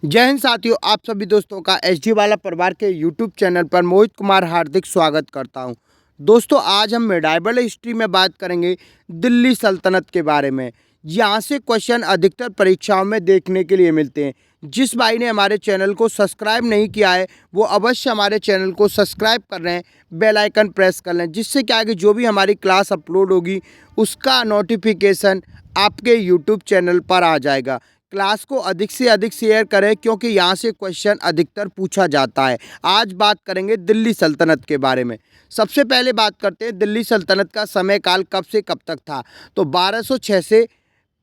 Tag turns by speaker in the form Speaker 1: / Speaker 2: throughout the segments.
Speaker 1: जय हिंद साथियों, आप सभी दोस्तों का एचडी वाला परिवार के यूट्यूब चैनल पर मोहित कुमार हार्दिक स्वागत करता हूं। दोस्तों, आज हम मेडाइवल हिस्ट्री में बात करेंगे दिल्ली सल्तनत के बारे में। यहां से क्वेश्चन अधिकतर परीक्षाओं में देखने के लिए मिलते हैं। जिस भाई ने हमारे चैनल को सब्सक्राइब नहीं किया है वो अवश्य हमारे चैनल को सब्सक्राइब कर लें, बेल आइकन प्रेस कर लें, जिससे क्या है कि जो भी हमारी क्लास अपलोड होगी उसका नोटिफिकेशन आपके यूट्यूब चैनल पर आ जाएगा। क्लास को अधिक से अधिक शेयर करें क्योंकि यहाँ से क्वेश्चन अधिकतर पूछा जाता है। आज बात करेंगे दिल्ली सल्तनत के बारे में। सबसे पहले बात करते हैं दिल्ली सल्तनत का समय काल कब से कब तक था। तो 1206 से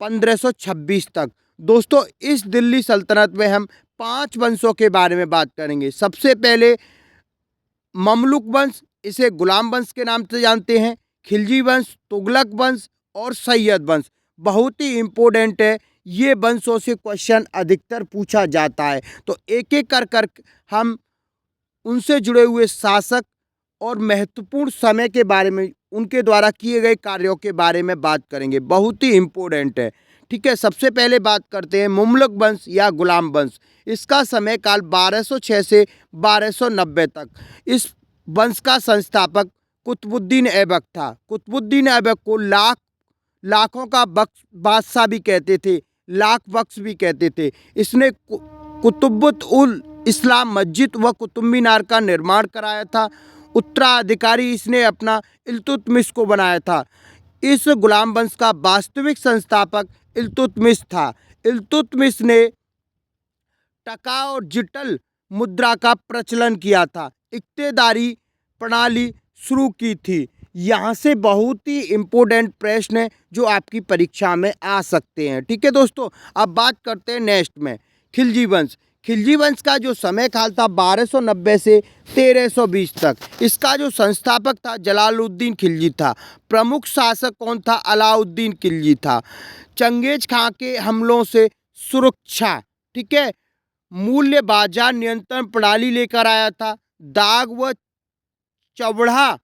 Speaker 1: 1526 तक। दोस्तों, इस दिल्ली सल्तनत में हम 5 वंशों के बारे में बात करेंगे। सबसे पहले ममलुक वंश, इसे गुलाम वंश के नाम से जानते हैं, खिलजी वंश, तुगलक वंश और सैयद वंश। बहुत ही इम्पोर्टेंट है, ये वंशों से क्वेश्चन अधिकतर पूछा जाता है। तो एक एक कर हम उनसे जुड़े हुए शासक और महत्वपूर्ण समय के बारे में, उनके द्वारा किए गए कार्यों के बारे में बात करेंगे। बहुत ही इम्पोर्टेंट है, ठीक है। सबसे पहले बात करते हैं मुमलुक वंश या गुलाम वंश। इसका समय काल 1206 से 1290 तक। इस वंश का संस्थापक कुतुबुद्दीन ऐबक था। कुतुबुद्दीन ऐबक को लाखों का बख्श बादशाह भी कहते थे, लाख बख्श भी कहते थे। इसने कुतुबुत उल इस्लाम मस्जिद व कुतुब मीनार का निर्माण कराया था। उत्तराधिकारी इसने अपना इल्तुतमिश को बनाया था। इस गुलाम वंश का वास्तविक संस्थापक इल्तुतमिश था। इल्तुतमिश ने टका और जिटल मुद्रा का प्रचलन किया था, इक्तेदारी प्रणाली शुरू की थी। यहाँ से बहुत ही इम्पोर्टेंट प्रश्न है जो आपकी परीक्षा में आ सकते हैं, ठीक है दोस्तों। अब बात करते हैं नेक्स्ट में खिलजी वंश। खिलजी वंश का जो समय काल था 1290 से 1320 तक। इसका जो संस्थापक था जलालुद्दीन खिलजी था। प्रमुख शासक कौन था? अलाउद्दीन खिलजी था। चंगेज खां के हमलों से सुरक्षा, ठीक है। मूल्य बाजार नियंत्रण प्रणाली लेकर आया था। दाग व चौड़ा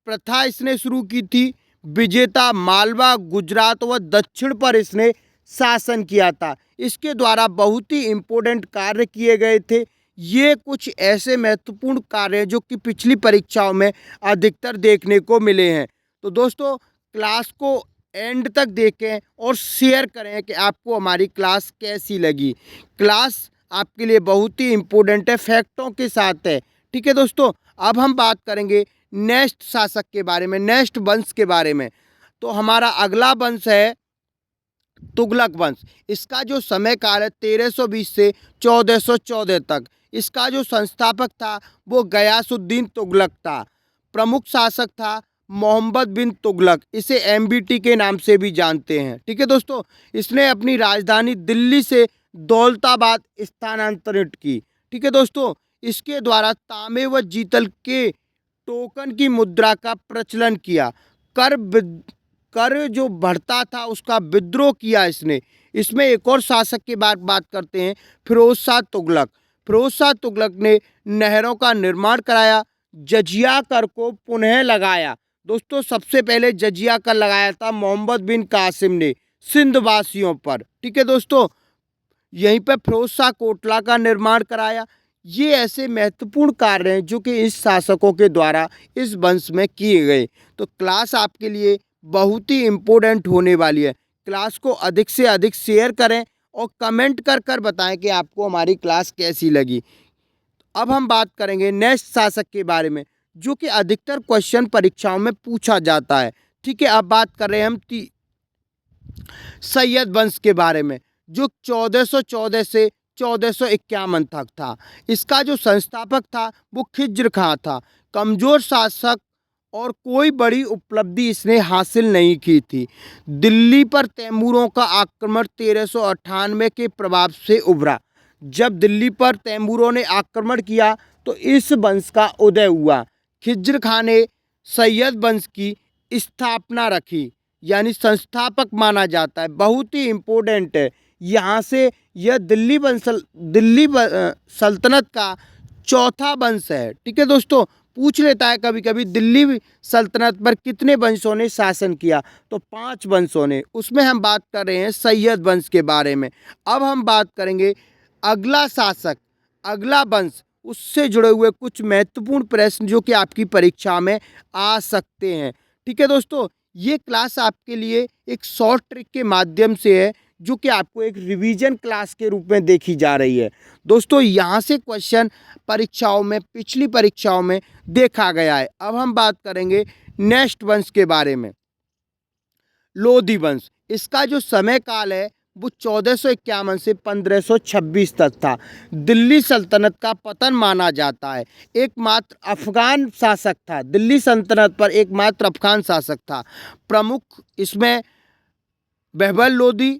Speaker 1: प्रथा इसने शुरू की थी। विजेता मालवा, गुजरात व दक्षिण पर इसने शासन किया था। इसके द्वारा बहुत ही इम्पोर्टेंट कार्य किए गए थे। ये कुछ ऐसे महत्वपूर्ण कार्य हैं जो कि पिछली परीक्षाओं में अधिकतर देखने को मिले हैं। तो दोस्तों, क्लास को एंड तक देखें और शेयर करें कि आपको हमारी क्लास कैसी लगी। क्लास आपके लिए बहुत ही इम्पोर्टेंट है, फैक्टों के साथ है, ठीक है दोस्तों। अब हम बात करेंगे नेक्स्ट शासक के बारे में, नेक्स्ट वंश के बारे में। तो हमारा अगला वंश है तुगलक वंश। इसका जो समय काल है 1320 से 1414 तक। इसका जो संस्थापक था वो गयासुद्दीन तुगलक था। प्रमुख शासक था मोहम्मद बिन तुगलक। इसे एमबीटी के नाम से भी जानते हैं, ठीक है दोस्तों। इसने अपनी राजधानी दिल्ली से दौलताबाद स्थानांतरित की, ठीक है दोस्तों। इसके द्वारा तांबे व जीतल के टोकन की मुद्रा का प्रचलन किया। कर जो बढ़ता था उसका विद्रोह किया इसने। इसमें एक और शासक की बात करते हैं, फिरोज शाह तुगलक। फिरोज शाह तुगलक ने नहरों का निर्माण कराया, जजिया कर को पुनः लगाया। दोस्तों, सबसे पहले जजिया कर लगाया था मोहम्मद बिन कासिम ने सिंध वासियों पर, ठीक है दोस्तों। यहीं पर फिरोज शाह कोटला का निर्माण कराया। ये ऐसे महत्वपूर्ण कार्य हैं जो कि इस शासकों के द्वारा इस वंश में किए गए। तो क्लास आपके लिए बहुत ही इम्पोर्टेंट होने वाली है। क्लास को अधिक से अधिक शेयर करें और कमेंट कर कर बताएं कि आपको हमारी क्लास कैसी लगी। अब हम बात करेंगे नेक्स्ट शासक के बारे में जो कि अधिकतर क्वेश्चन परीक्षाओं में पूछा जाता है, ठीक है। अब बात कर रहे हैं हम सैयद वंश के बारे में जो 1414 से 1451 तक था। इसका जो संस्थापक था वो खिज्र खां था। कमज़ोर शासक और कोई बड़ी उपलब्धि इसने हासिल नहीं की थी। दिल्ली पर तैमूरों का आक्रमण 1398 के प्रभाव से उभरा। जब दिल्ली पर तैमूरों ने आक्रमण किया तो इस वंश का उदय हुआ। खिज्र खां ने सैयद वंश की स्थापना रखी, यानी संस्थापक माना जाता है। बहुत ही इम्पोर्टेंट है, यहाँ से यह दिल्ली सल्तनत का चौथा वंश है, ठीक है दोस्तों। पूछ लेता है कभी कभी दिल्ली सल्तनत पर कितने वंशों ने शासन किया, तो 5 वंशों ने। उसमें हम बात कर रहे हैं सैयद वंश के बारे में। अब हम बात करेंगे अगला शासक, अगला वंश, उससे जुड़े हुए कुछ महत्वपूर्ण प्रश्न जो कि आपकी परीक्षा में आ सकते हैं। ठीक है दोस्तों, ये क्लास आपके लिए एक शॉर्ट ट्रिक के माध्यम से है, जो कि आपको एक रिवीजन क्लास के रूप में देखी जा रही है। दोस्तों यहाँ से क्वेश्चन परीक्षाओं में, पिछली परीक्षाओं में देखा गया है। अब हम बात करेंगे नेक्स्ट वंश के बारे में, लोधी वंश। इसका जो समय काल है वो 1451 से 1526 तक था। दिल्ली सल्तनत का पतन माना जाता है। एकमात्र अफगान शासक था, दिल्ली सल्तनत पर एकमात्र अफगान शासक था। प्रमुख इसमें बहबल लोदी,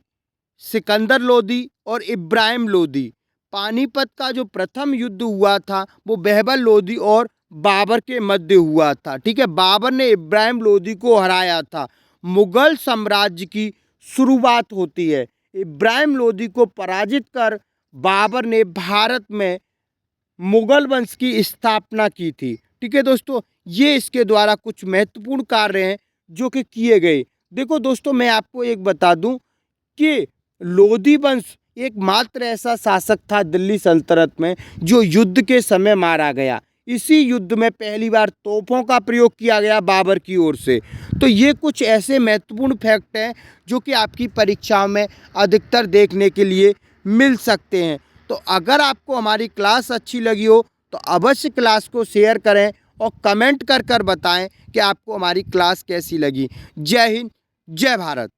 Speaker 1: सिकंदर लोदी और इब्राहिम लोदी। पानीपत का जो प्रथम युद्ध हुआ था वो बहबल लोदी और बाबर के मध्य हुआ था। ठीक है, बाबर ने इब्राहिम लोदी को हराया था। मुगल साम्राज्य की शुरुआत होती है। इब्राहिम लोदी को पराजित कर बाबर ने भारत में मुगल वंश की स्थापना की थी। ठीक है दोस्तों, ये इसके द्वारा कुछ महत्वपूर्ण कार्य हैं जो कि किए गए। देखो दोस्तों, मैं आपको एक बता दूं कि लोधी वंश एकमात्र ऐसा शासक था दिल्ली सल्तनत में जो युद्ध के समय मारा गया। इसी युद्ध में पहली बार तोपों का प्रयोग किया गया बाबर की ओर से। तो ये कुछ ऐसे महत्वपूर्ण फैक्ट हैं जो कि आपकी परीक्षाओं में अधिकतर देखने के लिए मिल सकते हैं। तो अगर आपको हमारी क्लास अच्छी लगी हो तो अवश्य क्लास को शेयर करें और कमेंट कर कर बताएं कि आपको हमारी क्लास कैसी लगी। जय हिंद, जय भारत।